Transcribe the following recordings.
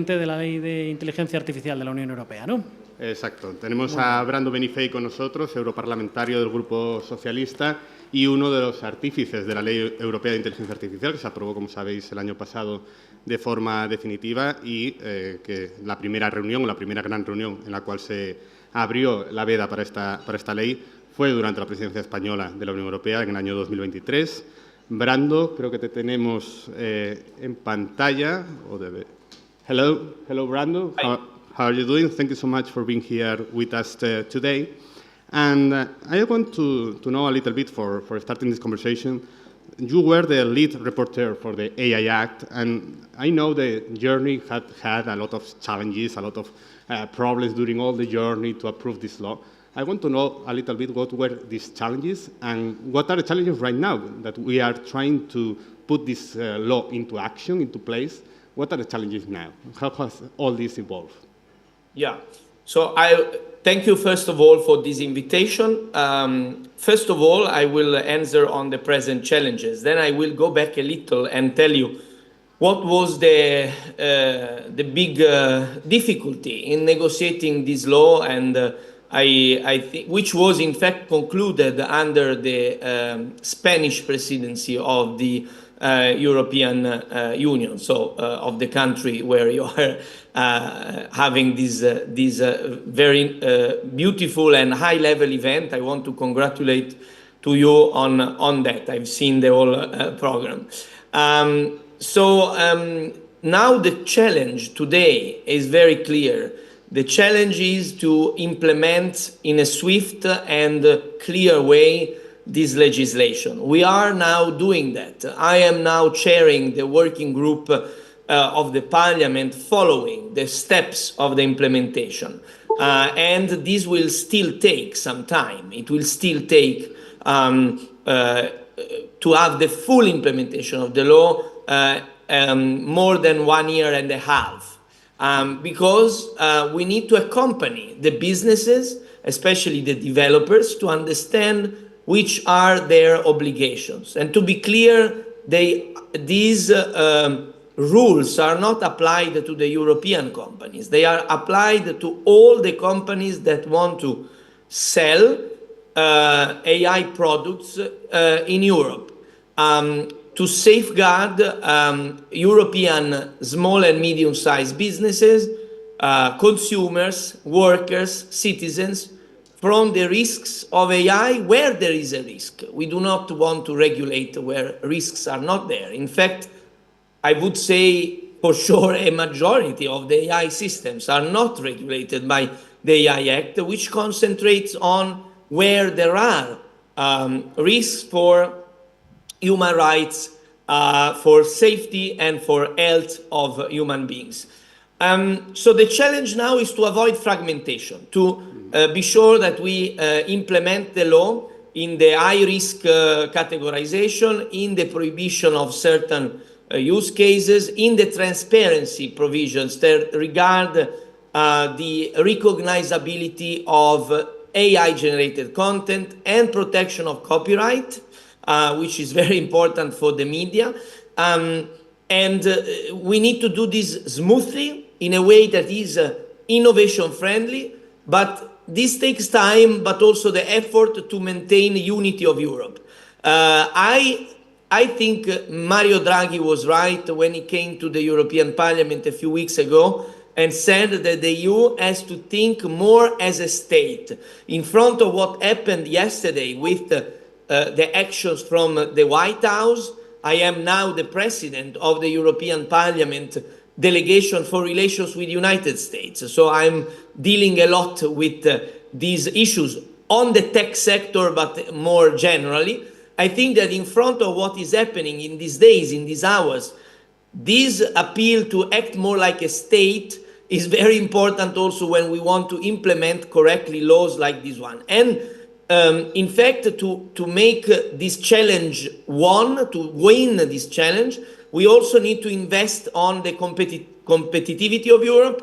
de la Ley de Inteligencia Artificial de la Unión Europea, ¿no? Exacto. Tenemos a Brando Benifei con nosotros, europarlamentario del Grupo Socialista y uno de los artífices de la Ley Europea de Inteligencia Artificial, que se aprobó, como sabéis, el año pasado de forma definitiva y que la primera reunión, la primera gran reunión en la cual se abrió la veda para esta ley fue durante la presidencia española de la Unión Europea en el año 2023. Brando, creo que te tenemos en pantalla. Hello, Brando. How are you doing? Thank you so much for being here with us today. And I want to know a little bit for starting this conversation. You were the lead rapporteur for the AI Act, and I know the journey had a lot of challenges, a lot of problems during all the journey to approve this law. I want to know a little bit what were these challenges and what are the challenges right now that we are trying to put this law into action, into place. What are the challenges now? How has all this evolved? Yeah, so I thank you first of all for this invitation. First of all, I will answer on the present challenges. Then I will go back a little and tell you what was the big difficulty in negotiating this law, and I think which was in fact concluded under the Spanish presidency of the European Union, so of the country where you are having this very beautiful and high-level event. I want to congratulate to you on that. I've seen the whole program. Now the challenge today is very clear. The challenge is to implement in a swift and clear way this legislation. We are now doing that. I am now chairing the working group of the Parliament following the steps of the implementation. And this will still take some time. It will still take to have the full implementation of the law more than 1 year and a half. Because we need to accompany the businesses, especially the developers, to understand which are their obligations. And to be clear, these rules are not applied to the European companies. They are applied to all the companies that want to sell AI products in Europe. To safeguard European small and medium-sized businesses, consumers, workers, citizens, from the risks of AI where there is a risk. We do not want to regulate where risks are not there. In fact, I would say for sure a majority of the AI systems are not regulated by the AI Act, which concentrates on where there are risks for human rights, for safety and for health of human beings. So the challenge now is to avoid fragmentation, to be sure that we implement the law in the high-risk categorization, in the prohibition of certain use cases, in the transparency provisions that regard the recognizability of AI-generated content and protection of copyright, which is very important for the media. And we need to do this smoothly in a way that is innovation-friendly, but this takes time, but also the effort to maintain unity of Europe. I think Mario Draghi was right when he came to the European Parliament a few weeks ago and said that the EU has to think more as a state. In front of what happened yesterday with the actions from the White House, I am now the president of the European Parliament Delegation for Relations with the United States. So I'm dealing a lot with these issues on the tech sector, but more generally. I think that in front of what is happening in these days, in these hours, this appeal to act more like a state is very important also when we want to implement correctly laws like this one. And in fact, to make this challenge to win this challenge, we also need to invest on the competitivity of Europe,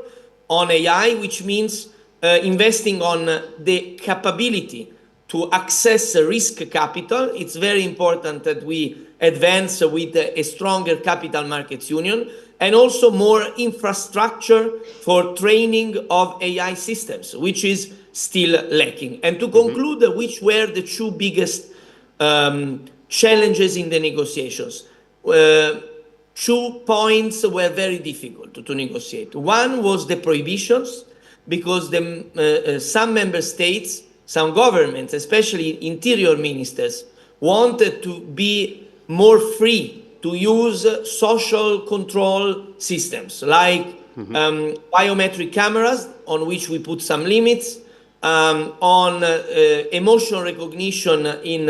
on AI, which means investing on the capability to access risk capital. It's very important that we advance with a stronger capital markets union. and also more infrastructure for training of AI systems, which is still lacking. And to conclude, which were the two biggest challenges in the negotiations? 2 points were very difficult to negotiate. One was the prohibitions, because some member states, some governments, especially interior ministers, wanted to be more free to use social control systems like biometric cameras, on which we put some limits, on emotional recognition in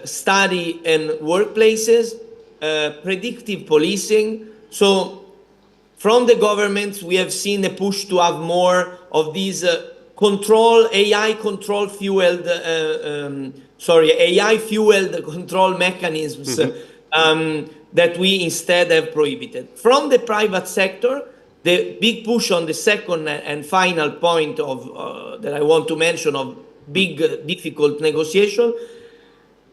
study and workplaces, predictive policing. So from the governments, we have seen a push to have more of these AI fueled control mechanisms that we instead have prohibited. From the private sector, the big push on the second and final point of that I want to mention of big difficult negotiation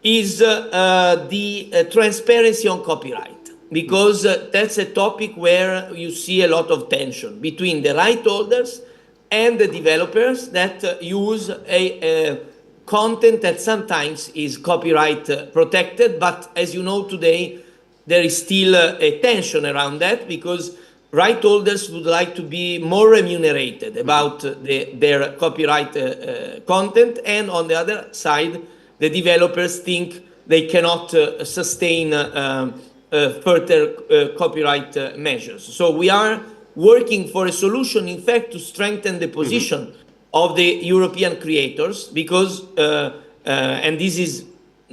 is the transparency on copyright, because that's a topic where you see a lot of tension between the right holders and the developers that use a content that sometimes is copyright protected, but as you know today, there is still a tension around that, because right holders would like to be more remunerated about their copyright content, and on the other side, the developers think they cannot sustain further copyright measures. So we are working for a solution, in fact, to strengthen the position of the European creators, because, and this is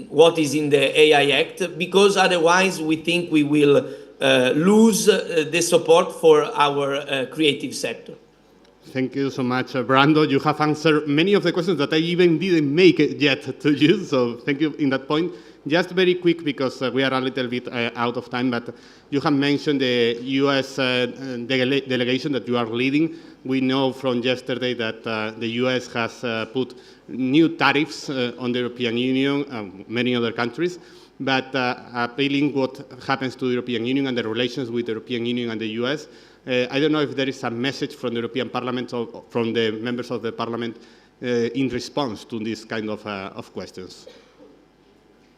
what is in the AI Act, because otherwise we think we will lose the support for our creative sector. Thank you so much, Brando. You have answered many of the questions that I even didn't make yet to you, so thank you in that point. Just very quick, because we are a little bit out of time, but you have mentioned the U.S. delegation that you are leading. We know from yesterday that the U.S. has put new tariffs on the European Union, many other countries, but appealing what happens to the European Union and the relations with the European Union and the U.S. I don't know if there is a message from the European Parliament or from the members of the Parliament in response to this kind of questions.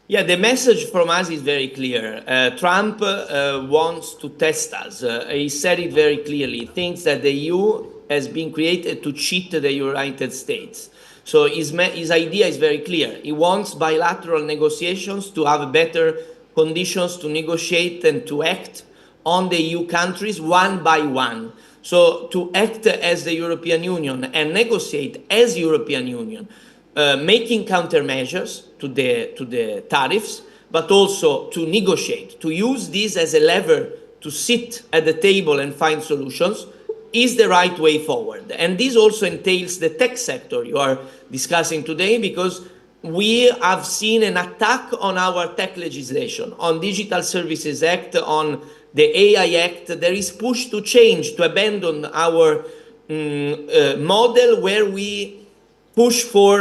Yeah, the message from us is very clear. Trump wants to test us. He said it very clearly. He thinks that the EU has been created to cheat the United States. So his idea is very clear. He wants bilateral negotiations to have better conditions to negotiate and to act on the EU countries one by one. So to act as the European Union and negotiate as European Union, making countermeasures to the tariffs, but also to negotiate, to use this as a lever to sit at the table and find solutions, is the right way forward. And this also entails the tech sector you are discussing today, because we have seen an attack on our tech legislation, on Digital Services Act, on the AI Act. There is push to change, to abandon our model where we push for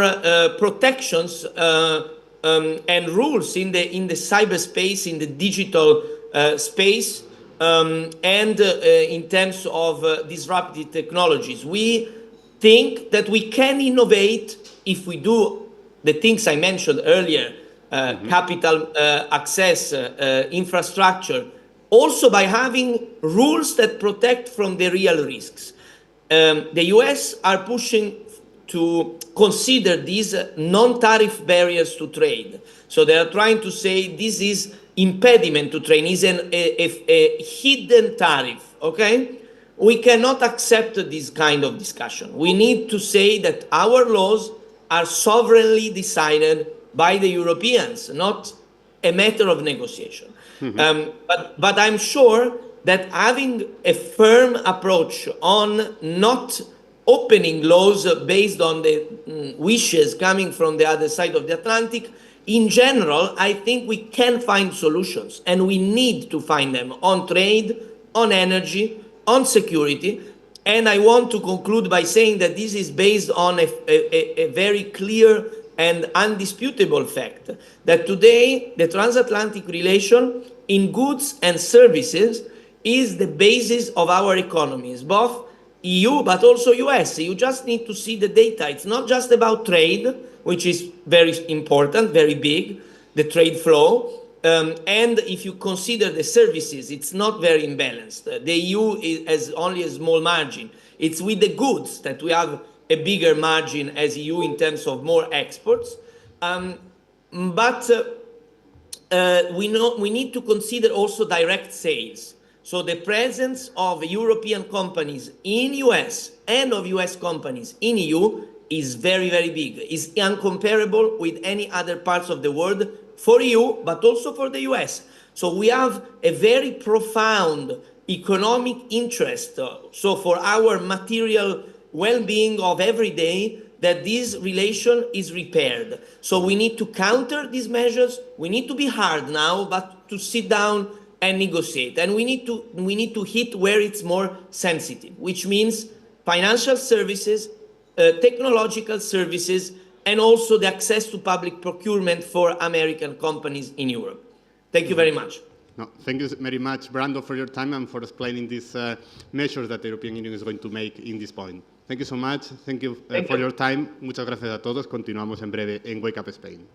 protections and rules in the cyberspace, in the digital space, and in terms of disruptive technologies. We think that we can innovate if we do the things I mentioned earlier, capital access, infrastructure, also by having rules that protect from the real risks. The US are pushing to consider these non-tariff barriers to trade. So they are trying to say this is impediment to trade, is a hidden tariff, okay? We cannot accept this kind of discussion. We need to say that our laws are sovereignly decided by the Europeans, not a matter of negotiation. But I'm sure that having a firm approach on not opening laws based on the wishes coming from the other side of the Atlantic, in general, I think we can find solutions, and we need to find them on trade, on energy, on security. And I want to conclude by saying that this is based on a very clear and undisputable fact that today the transatlantic relation in goods and services is the basis of our economies, both EU but also US. You just need to see the data. It's not just about trade, which is very important, very big, the trade flow. And if you consider the services, it's not very imbalanced. The EU has only a small margin. It's with the goods that we have a bigger margin as EU in terms of more exports. But we need to consider also direct sales. So the presence of European companies in US and of US companies in EU is very, very big. It's incomparable with any other parts of the world for EU, but also for the US. So we have a very profound economic interest, so for our material well-being of every day, that this relation is repaired. So we need to counter these measures. We need to be hard now, but to sit down and negotiate. And we need to hit where it's more sensitive, which means financial services, technological services, and also the access to public procurement for American companies in Europe. Thank you very much. No, thank you very much, Brando, for your time and for explaining these measures that the European Union is going to make in this point. Thank you so much. Thank you for your time. Muchas gracias a todos. Continuamos en breve en Wake Up Spain.